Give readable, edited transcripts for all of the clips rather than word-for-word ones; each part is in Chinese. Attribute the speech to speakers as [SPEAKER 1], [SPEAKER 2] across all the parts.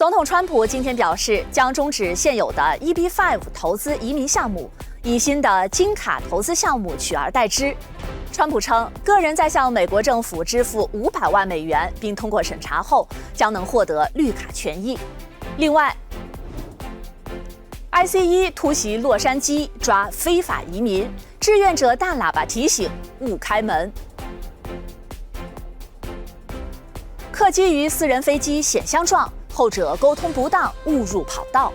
[SPEAKER 1] 总统川普今天表示，将终止现有的 EB-5 投资移民项目，以新的金卡投资项目取而代之。川普称，个人在向美国政府支付500万美元并通过审查后，将能获得绿卡权益。另外，ICE 突袭洛杉矶抓非法移民，志愿者大喇叭提醒勿开门。客机与私人飞机险相撞，后者沟通不当误入跑道。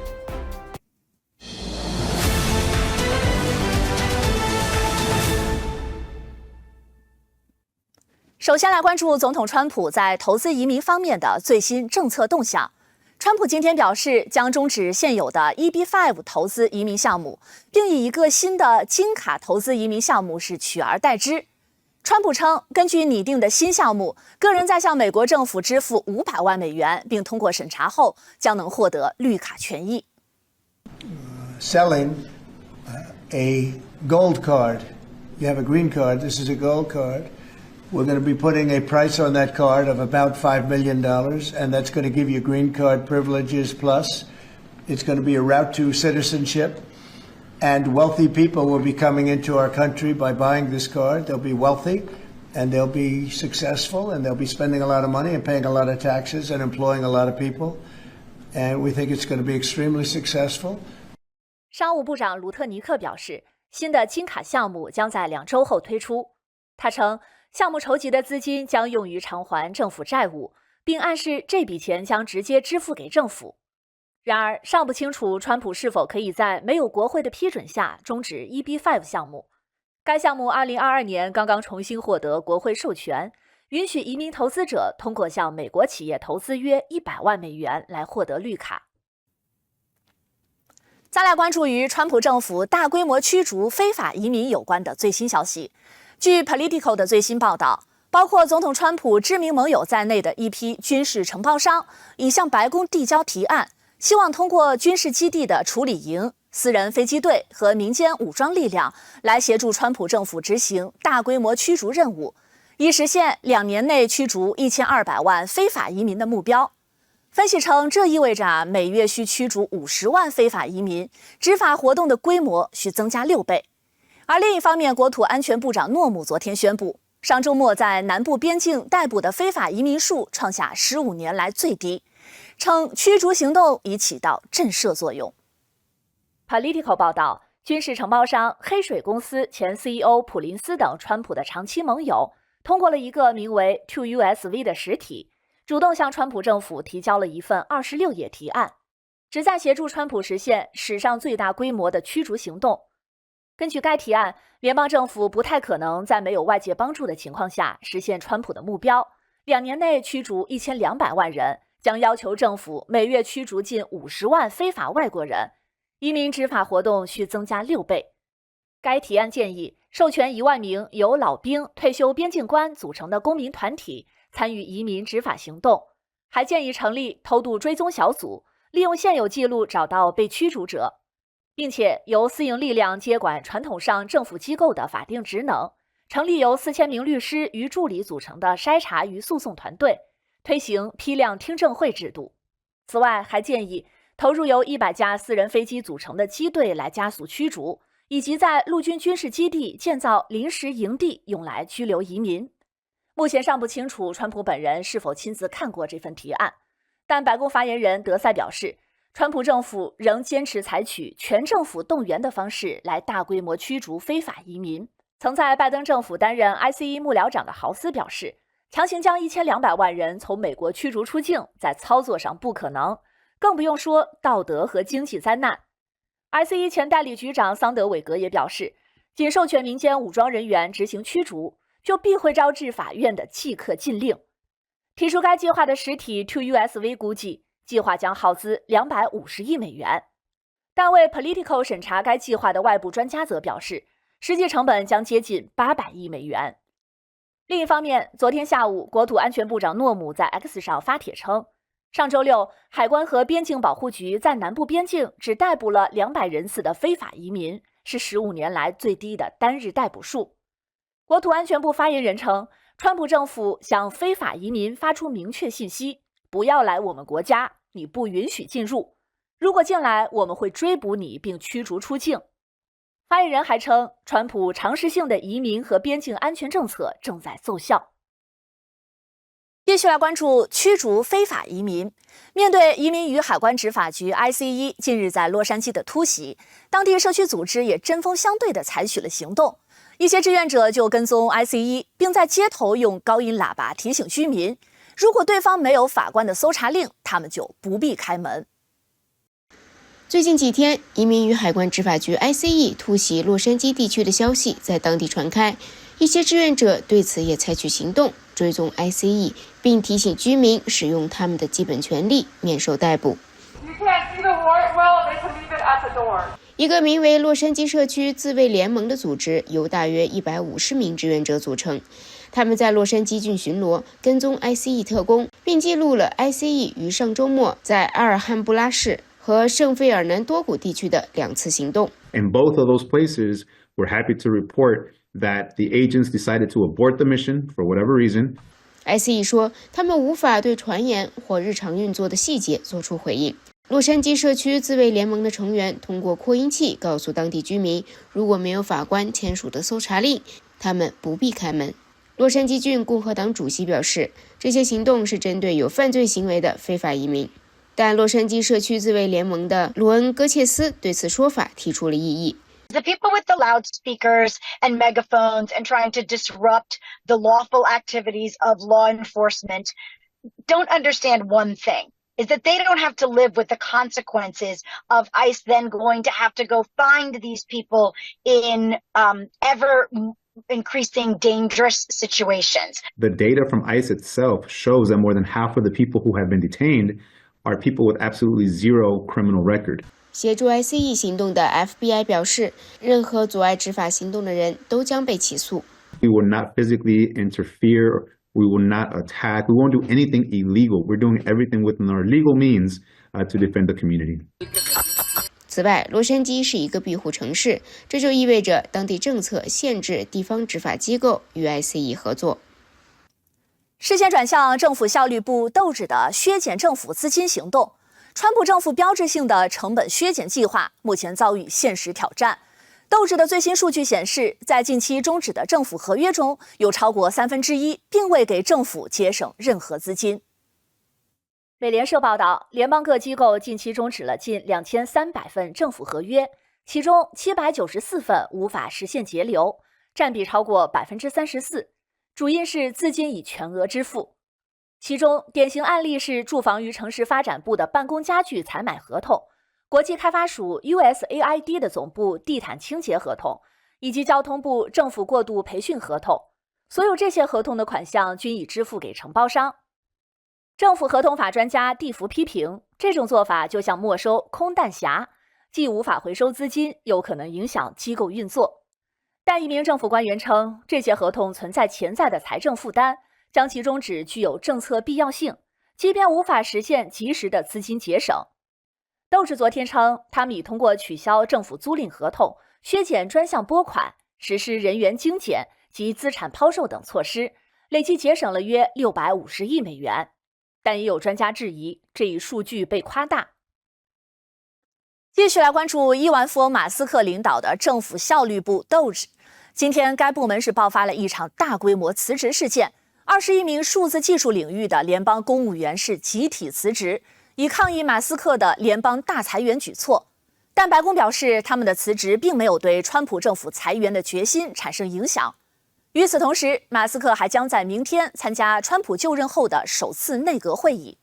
[SPEAKER 1] 首先来关注总统川普在投资移民方面的最新政策动向。川普今天表示，将终止现有的 EB-5 投资移民项目，并以一个新的金卡投资移民项目是取而代之。川普称，根据拟定的新项目，个人在向美国政府支付500万美元并通过审查后，将能获得绿卡权益。
[SPEAKER 2] Selling a gold card. You have a green card. This is a gold card. We're going to be putting a price on that card of about $5 million, and that's going to give you green card privileges plus. It's going to be a route to citizenship, and wealthy people will be coming into our country by buying this card. They'll be wealthy, and they'll be successful, and they'll be spending a lot of money and paying a lot of taxes and employing a lot of people. And we think it's going to be extremely successful.
[SPEAKER 1] 商务部长卢特尼克表示，新的金卡项目将在2周后推出。他称，项目筹集的资金将用于偿还政府债务，并暗示这笔钱将直接支付给政府。然而，尚不清楚川普是否可以在没有国会的批准下终止 EB-5 项目。该项目2022年刚刚重新获得国会授权，允许移民投资者通过向美国企业投资约100万美元来获得绿卡。再来关注与川普政府大规模驱逐非法移民有关的最新消息。据 Politico 的最新报道，包括总统川普知名盟友在内的一批军事承包商已向白宫递交提案，希望通过军事基地的处理营、私人飞机队和民间武装力量来协助川普政府执行大规模驱逐任务，以实现2年内驱逐1200万非法移民的目标。分析称，这意味着每月需驱逐50万非法移民，执法活动的规模需增加6倍。而另一方面，国土安全部长诺姆昨天宣布，上周末在南部边境逮捕的非法移民数创下15年来最低，称驱逐行动已起到震慑作用。Politico 报道，军事承包商黑水公司前 CEO 普林斯等川普的长期盟友，通过了一个名为 2USV 的实体，主动向川普政府提交了一份26页提案，旨在协助川普实现史上最大规模的驱逐行动。根据该提案，联邦政府不太可能在没有外界帮助的情况下实现川普的目标。2年内驱逐1200万人，将要求政府每月驱逐近50万非法外国人，移民执法活动需增加6倍。该提案建议授权1万名由老兵、退休边境官组成的公民团体参与移民执法行动，还建议成立偷渡追踪小组，利用现有记录找到被驱逐者，并且由私营力量接管传统上政府机构的法定职能，成立由4000名律师与助理组成的筛查与诉讼团队，推行批量听证会制度。此外，还建议投入由100架私人飞机组成的机队来加速驱逐，以及在陆军军事基地建造临时营地用来拘留移民。目前尚不清楚川普本人是否亲自看过这份提案，但白宫发言人德赛表示，川普政府仍坚持采取全政府动员的方式来大规模驱逐非法移民。曾在拜登政府担任 ICE 幕僚长的豪斯表示，强行将1200万人从美国驱逐出境，在操作上不可能，更不用说道德和经济灾难。ICE 前代理局长桑德韦格也表示，仅授权民间武装人员执行驱逐，就必会招致法院的即刻禁令。提出该计划的实体 2USV 估计，计划将耗资250亿美元，但为 Politico 审查该计划的外部专家则表示，实际成本将接近800亿美元。另一方面，昨天下午，国土安全部长诺姆在 X 上发帖称，上周六，海关和边境保护局在南部边境只逮捕了200人次的非法移民，是15年来最低的单日逮捕数。国土安全部发言人称，川普政府向非法移民发出明确信息，不要来我们国家，你不允许进入。如果进来，我们会追捕你并驱逐出境。发言人还称，川普常识性的移民和边境安全政策正在奏效。继续来关注驱逐非法移民。面对移民与海关执法局 ICE 近日在洛杉矶的突袭，当地社区组织也针锋相对地采取了行动。一些志愿者就跟踪 ICE， 并在街头用高音喇叭提醒居民，如果对方没有法官的搜查令，他们就不必开门。
[SPEAKER 3] 最近几天，移民与海关执法局 ICE 突袭洛杉矶地区的消息在当地传开，一些志愿者对此也采取行动，追踪 ICE， 并提醒居民使用他们的基本权利，免受逮捕。一个名为洛杉矶社区自卫联盟的组织由大约150名志愿者组成，他们在洛杉矶郡巡逻，跟踪 ICE 特工，并记录了 ICE 于上周末在阿尔汉布拉市和圣费尔南多谷地区的2次行动。
[SPEAKER 4] In both of those places, we're happy to report that the agents decided to abort the mission for whatever reason.
[SPEAKER 3] ICE 说，他们无法对传言或日常运作的细节做出回应。洛杉矶社区自卫联盟的成员通过扩音器告诉当地居民，如果没有法官签署的搜查令，他们不必开门。洛杉矶郡共和党主席表示，这些行动是针对有犯罪行为的非法移民。但洛杉矶社区自卫联盟的罗恩·戈切斯对此说法提出了异议。
[SPEAKER 5] The people with the loudspeakers and megaphones and trying to disrupt the lawful activities of law enforcement don't understand one thing, is that they don't have to live with the consequences of ICE then going to have to go find these people in ever increasing dangerous situations.
[SPEAKER 4] The data from ICE itself shows that more than half of the people who have been detained are people with absolutely zero criminal record.
[SPEAKER 3] 协助 ICE 行动的 FBI 表示，任何阻碍执法行动的人都将被起诉。
[SPEAKER 4] We will not physically interfere. We will not attack. We won't do anything illegal. We're doing everything within our legal means to defend the community.
[SPEAKER 3] 此外，洛杉矶是一个庇护城市，这就意味着当地政策限制地方执法机构与 ICE 合作。
[SPEAKER 1] 视线转向政府效率部斗志的削减政府资金行动。川普政府标志性的成本削减计划目前遭遇现实挑战。斗志的最新数据显示，在近期终止的政府合约中，有超过1/3并未给政府节省任何资金。美联社报道，联邦各机构近期终止了近2300份政府合约，其中794份无法实现节流，占比超过34%，主因是资金已全额支付。其中典型案例是住房与城市发展部的办公家具采买合同、国际开发署 USAID 的总部地毯清洁合同，以及交通部政府过渡培训合同。所有这些合同的款项均已支付给承包商。政府合同法专家蒂福批评，这种做法就像没收空弹匣，既无法回收资金，又可能影响机构运作。但一名政府官员称，这些合同存在潜在的财政负担，将其终止具有政策必要性，即便无法实现及时的资金节省。斗志昨天称，他们已通过取消政府租赁合同、削减专项拨款、实施人员精简及资产抛售等措施，累计节省了约650亿美元。但也有专家质疑，这一数据被夸大。继续来关注亿万富翁马斯克领导的政府效率部 DOGE。今天该部门是爆发了一场大规模辞职事件，21名数字技术领域的联邦公务员是集体辞职，以抗议马斯克的联邦大裁员举措。但白宫表示，他们的辞职并没有对川普政府裁员的决心产生影响。与此同时，马斯克还将在明天参加川普就任后的首次内阁会议。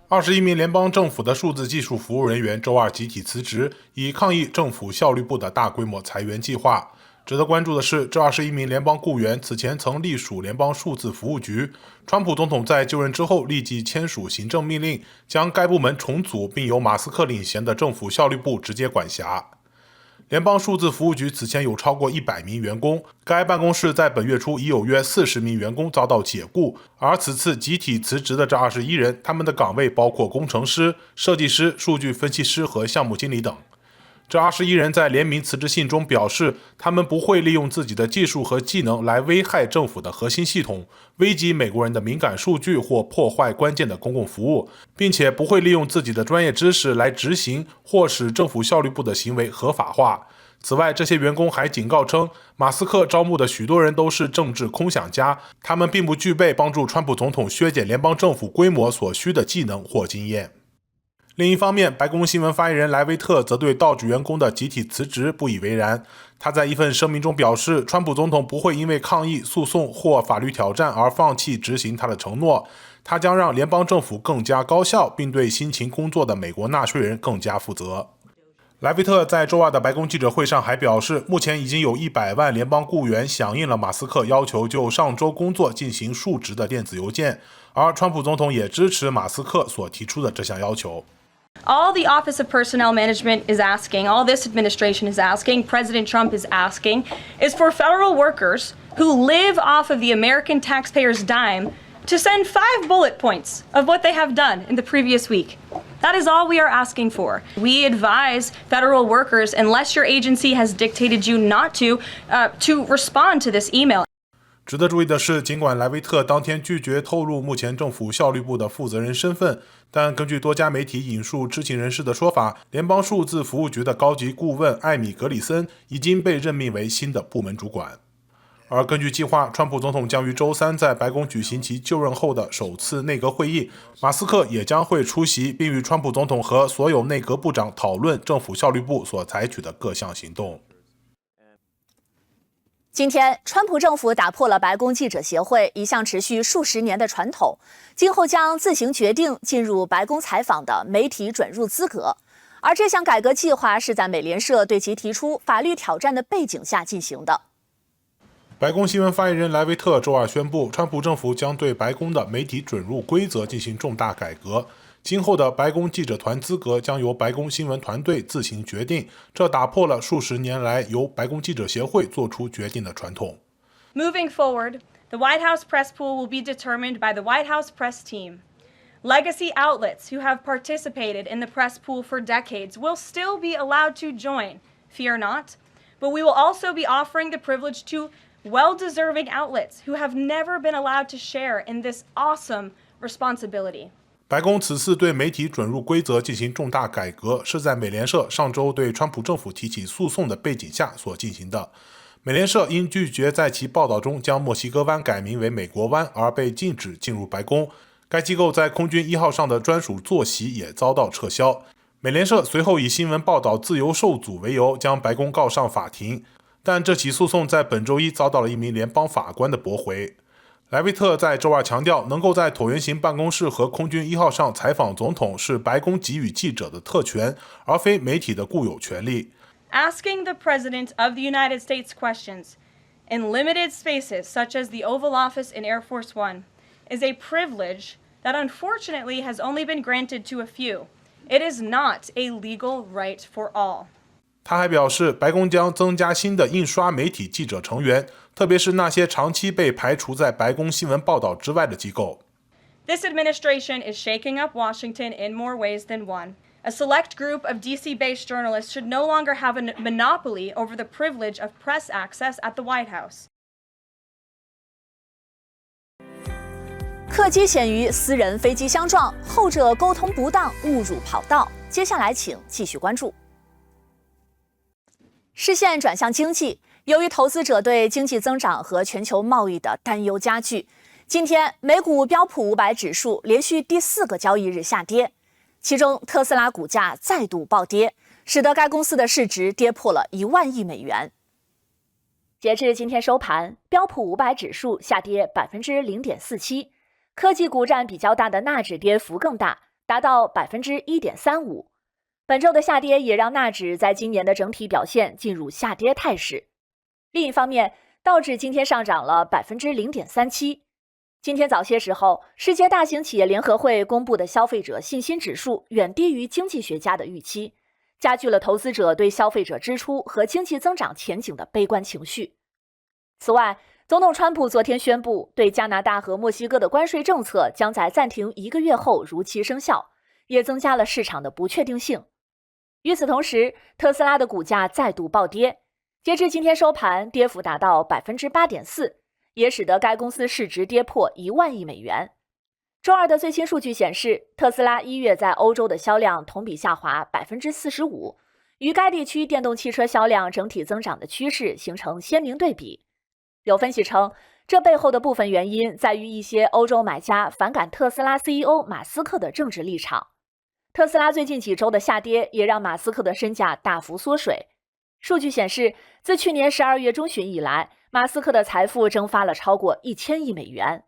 [SPEAKER 6] 21名联邦政府的数字技术服务人员周二集体辞职，以抗议政府效率部的大规模裁员计划。值得关注的是，这21名联邦雇员此前曾隶属联邦数字服务局。川普总统在就任之后立即签署行政命令，将该部门重组，并由马斯克领衔的政府效率部直接管辖。联邦数字服务局此前有超过100名员工，该办公室在本月初已有约40名员工遭到解雇，而此次集体辞职的这21人，他们的岗位包括工程师、设计师、数据分析师和项目经理等。这21人在联名辞职信中表示，他们不会利用自己的技术和技能来危害政府的核心系统，危及美国人的敏感数据或破坏关键的公共服务，并且不会利用自己的专业知识来执行或使政府效率部的行为合法化。此外，这些员工还警告称，马斯克招募的许多人都是政治空想家，他们并不具备帮助川普总统削减联邦政府规模所需的技能或经验。另一方面，白宫新闻发言人莱维特则对道指员工的集体辞职不以为然。他在一份声明中表示，川普总统不会因为抗议、诉讼或法律挑战而放弃执行他的承诺，他将让联邦政府更加高效，并对辛勤工作的美国纳税人更加负责。莱维特在周二的白宫记者会上还表示，目前已经有100万联邦雇员响应了马斯克要求就上周工作进行述职的电子邮件，而川普总统也支持马斯克所提出的这项要求。
[SPEAKER 7] All the Office of Personnel Management is asking, all this administration is asking, President Trump is asking, is for federal workers who live off of the American taxpayers' dime to send 5 bullet points of what they have done in the previous week. That is all we are asking for. We advise federal workers, unless your agency has dictated you not to respond to this email.
[SPEAKER 6] 值得注意的是，尽管莱维特当天拒绝透露目前政府效率部的负责人身份，但根据多家媒体引述知情人士的说法，联邦数字服务局的高级顾问艾米·格里森已经被任命为新的部门主管。而根据计划，川普总统将于周三在白宫举行其就任后的首次内阁会议，马斯克也将会出席，并与川普总统和所有内阁部长讨论政府效率部所采取的各项行动。
[SPEAKER 1] 今天，川普政府打破了白宫记者协会一向持续数十年的传统，今后将自行决定进入白宫采访的媒体准入资格。而这项改革计划是在美联社对其提出法律挑战的背景下进行的。
[SPEAKER 6] 白宫新闻发言人莱维特周二宣布，川普政府将对白宫的媒体准入规则进行重大改革。今后的白宫记者团资格将由白宫新闻团队自行决定，这打破了数十年来由白宫记者协会做出决定的传统。
[SPEAKER 7] Moving forward, the White House press pool will be determined by the White House press team. Legacy outlets who have participated in the press pool for decades will still be allowed to join, fear not, but we will also be offering the privilege to well-deserving outlets who have never been allowed to share in this awesome responsibility.
[SPEAKER 6] 白宫此次对媒体准入规则进行重大改革，是在美联社上周对川普政府提起诉讼的背景下所进行的。美联社因拒绝在其报道中将墨西哥湾改名为美国湾而被禁止进入白宫，该机构在空军1号上的专属坐席也遭到撤销。美联社随后以新闻报道自由受阻为由将白宫告上法庭，但这起诉讼在本周一遭到了一名联邦法官的驳回。莱维特在周二强调，能够在椭圆形办公室和空军1号上采访总统是白宫给予记者的特权，而非媒体的固有权利。
[SPEAKER 7] Asking the President of the United States questions in limited spaces such as the Oval Office in Air Force One is a privilege that unfortunately has only been granted to a few. It is not a legal right for all.
[SPEAKER 6] 他还表示，白宫将增加新的印刷媒体记者成员，特别是那些长期被排除在白宫新闻报道之外的机构。
[SPEAKER 7] This administration is shaking up Washington in more ways than one. A select group of DC-based journalists should no longer have a monopoly over the privilege of press access at the White House.
[SPEAKER 1] 客机险与私人飞机相撞，后者沟通不当误入跑道。接下来请继续关注。视线转向经济，由于投资者对经济增长和全球贸易的担忧加剧，今天美股标普500指数连续第4个交易日下跌，其中特斯拉股价再度暴跌，使得该公司的市值跌破了1万亿美元。截至今天收盘，标普500指数下跌 0.47%， 科技股占比较大的纳指跌幅更大，达到 1.35%。本周的下跌也让纳指在今年的整体表现进入下跌态势。另一方面，道指今天上涨了 0.37%。今天早些时候，世界大型企业联合会公布的消费者信心指数远低于经济学家的预期，加剧了投资者对消费者支出和经济增长前景的悲观情绪。此外，总统川普昨天宣布，对加拿大和墨西哥的关税政策将在暂停1个月后如期生效，也增加了市场的不确定性。与此同时，特斯拉的股价再度暴跌，截至今天收盘，跌幅达到 8.4%， 也使得该公司市值跌破1万亿美元。周二的最新数据显示，特斯拉1月在欧洲的销量同比下滑 45%， 与该地区电动汽车销量整体增长的趋势形成鲜明对比。有分析称，这背后的部分原因在于一些欧洲买家反感特斯拉 CEO 马斯克的政治立场。特斯拉最近几周的下跌也让马斯克的身价大幅缩水。数据显示，自去年12月中旬以来，马斯克的财富蒸发了超过1000亿美元。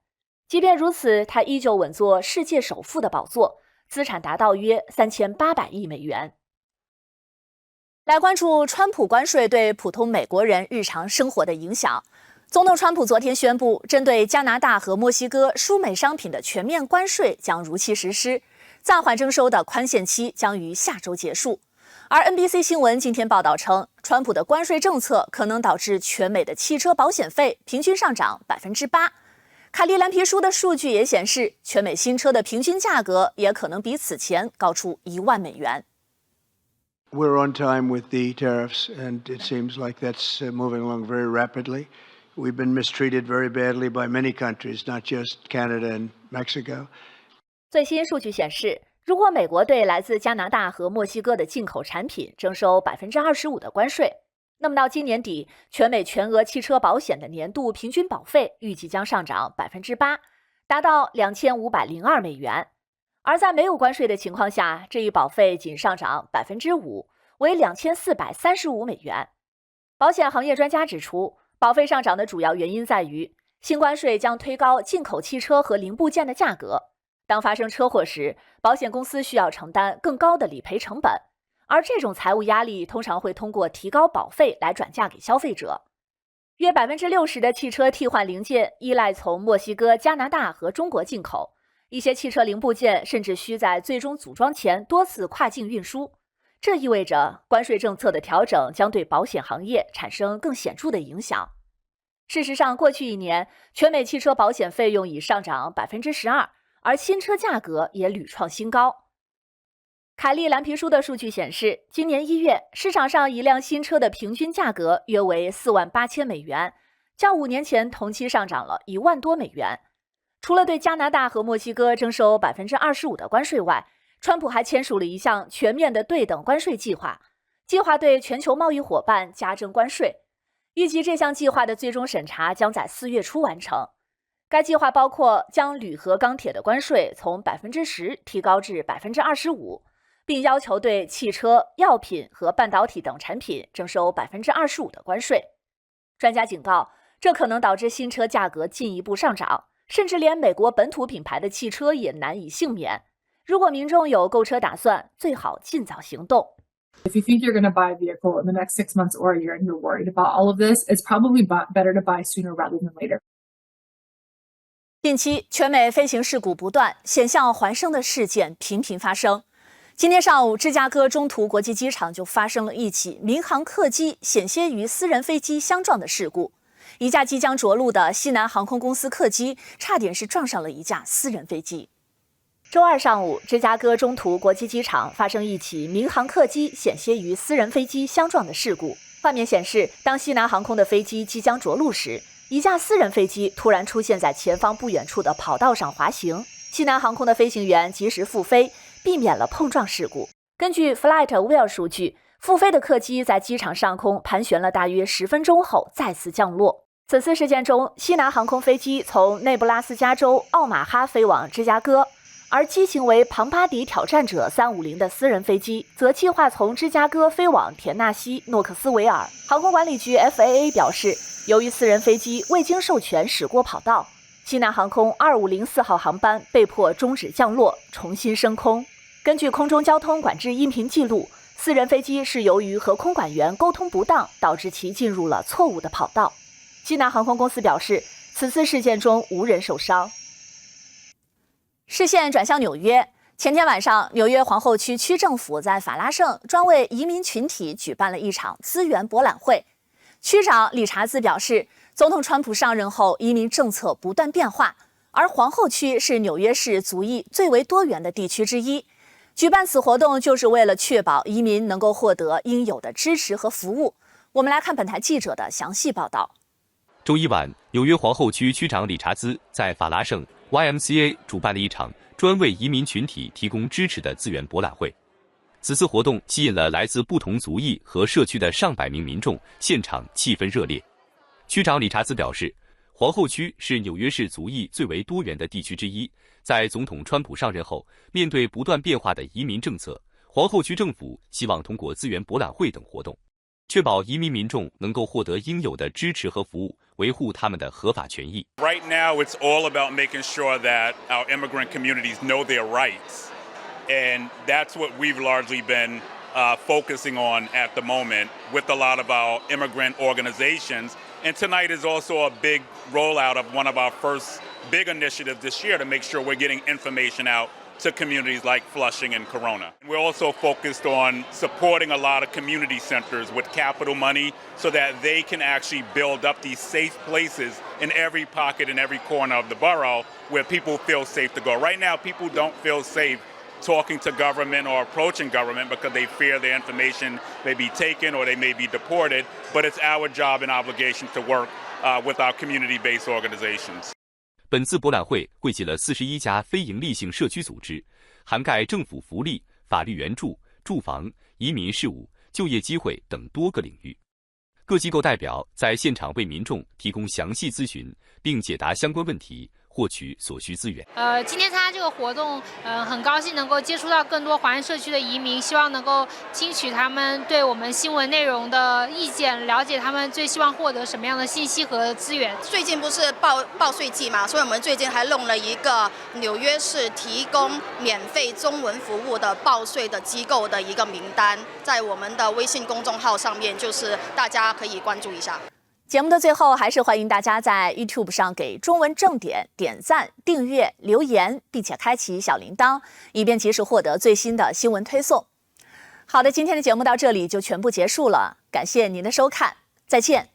[SPEAKER 1] 即便如此，他依旧稳坐世界首富的宝座，资产达到约3800亿美元。来关注川普关税对普通美国人日常生活的影响。总统川普昨天宣布，针对加拿大和墨西哥输美商品的全面关税将如期实施，暂缓征收的宽限期将于下周结束。而 NBC 新闻今天报道称，川普的关税政策可能导致全美的汽车保险费平均上涨 8%。凯利蓝皮书的数据也显示，全美新车的平均价格也可能比此前高出1万美元。
[SPEAKER 2] We're on time with the tariffs, and it seems like that's moving along very rapidly. We've been mistreated very badly by many countries, not just Canada and Mexico.
[SPEAKER 1] 最新数据显示，如果美国对来自加拿大和墨西哥的进口产品征收 25% 的关税，那么到今年底，全美全额汽车保险的年度平均保费预计将上涨 8%， 达到2502美元。而在没有关税的情况下，这一保费仅上涨 5%， 为2435美元。保险行业专家指出，保费上涨的主要原因在于新关税将推高进口汽车和零部件的价格。当发生车祸时，保险公司需要承担更高的理赔成本，而这种财务压力通常会通过提高保费来转嫁给消费者。约 60% 的汽车替换零件依赖从墨西哥、加拿大和中国进口，一些汽车零部件甚至需在最终组装前多次跨境运输。这意味着关税政策的调整将对保险行业产生更显著的影响。事实上，过去1年，全美汽车保险费用已上涨 12%， 而新车价格也屡创新高。凯利蓝皮书的数据显示，今年1月，市场上一辆新车的平均价格约为48000美元，较5年前同期上涨了1万多美元。除了对加拿大和墨西哥征收 25% 的关税外，川普还签署了一项全面的对等关税计划，计划对全球贸易伙伴加征关税。预计这项计划的最终审查将在4月初完成。该计划包括将铝和钢铁的关税从 10% 提高至 25%， 并要求对汽车、药品和半导体等产品征收 25% 的关税。专家警告，这可能导致新车价格进一步上涨，甚至连美国本土品牌的汽车也难以幸免。如果民众有购车打算，最好尽早行动。
[SPEAKER 8] If you think you're going to buy a vehicle in the next 6 months or a year and you're worried about all of this, it's probably better to buy sooner rather than later.
[SPEAKER 1] 近期，全美飞行事故不断，险象环生的事件频频发生。今天上午，芝加哥中途国际机场就发生了一起民航客机险些与私人飞机相撞的事故。一架即将着陆的西南航空公司客机差点是撞上了一架私人飞机。周二上午，芝加哥中途国际机场发生一起民航客机险些与私人飞机相撞的事故。画面显示，当西南航空的飞机即将着陆时，一架私人飞机突然出现在前方不远处的跑道上滑行。西南航空的飞行员及时复飞，避免了碰撞事故。根据 FlightAware 数据，复飞的客机在机场上空盘旋了大约10分钟后再次降落。此次事件中，西南航空飞机从内布拉斯加州奥马哈飞往芝加哥，而机型为庞巴迪挑战者350的私人飞机则计划从芝加哥飞往田纳西诺克斯维尔。航空管理局 FAA 表示，由于私人飞机未经授权驶过跑道，西南航空2504号航班被迫终止降落，重新升空。根据空中交通管制音频记录，私人飞机是由于和空管员沟通不当，导致其进入了错误的跑道。西南航空公司表示，此次事件中无人受伤。视线转向纽约，前天晚上，纽约皇后区区政府在法拉盛专为移民群体举办了一场资源博览会。区长理查兹表示，总统川普上任后，移民政策不断变化，而皇后区是纽约市族裔最为多元的地区之一。举办此活动就是为了确保移民能够获得应有的支持和服务。我们来看本台记者的详细报道。
[SPEAKER 9] 周一晚，纽约皇后区区长理查兹在法拉盛 YMCA 主办了一场专为移民群体提供支持的资源博览会。此次活动吸引了来自不同族裔和社区的上百名民众，现场气氛热烈。区长理查兹表示，皇后区是纽约市族裔最为多元的地区之一。在总统川普上任后，面对不断变化的移民政策，皇后区政府希望通过资源博览会等活动，确保移民民众能够获得应有的支持和服务，维护他们的合法权益。
[SPEAKER 10] Right now, it's all about making sure that our immigrant communities know their rights. And that's what we've largely been focusing on at the moment with a lot of our immigrant organizations. And tonight is also a big rollout of one of our first big initiatives this year to make sure we're getting information out to communities like Flushing and Corona. We're also focused on supporting a lot of community centers with capital money so that they can actually build up these safe places in every pocket and every corner of the borough where people feel safe to go. Right now, people don't feel safe talking to government or approaching government because they fear their information may be taken or they may be deported, but it's our job and obligation to work with our community-based organizations.
[SPEAKER 9] 本次博览会汇集了41家非营利性社区组织，涵盖政府福利、法律援助、住房、移民事务、就业机会等多个领域。各机构代表在现场为民众提供详细咨询，并解答相关问题，获取所需资源。
[SPEAKER 11] 今天参加这个活动，很高兴能够接触到更多华人社区的移民，希望能够听取他们对我们新闻内容的意见，了解他们最希望获得什么样的信息和资源。
[SPEAKER 12] 最近不是报税季嘛，所以我们最近还弄了一个纽约市提供免费中文服务的报税的机构的一个名单，在我们的微信公众号上面，就是大家可以关注一下。
[SPEAKER 1] 节目的最后，还是欢迎大家在 YouTube 上给中文正点点赞、订阅、留言，并且开启小铃铛，以便及时获得最新的新闻推送。好的，今天的节目到这里就全部结束了，感谢您的收看，再见。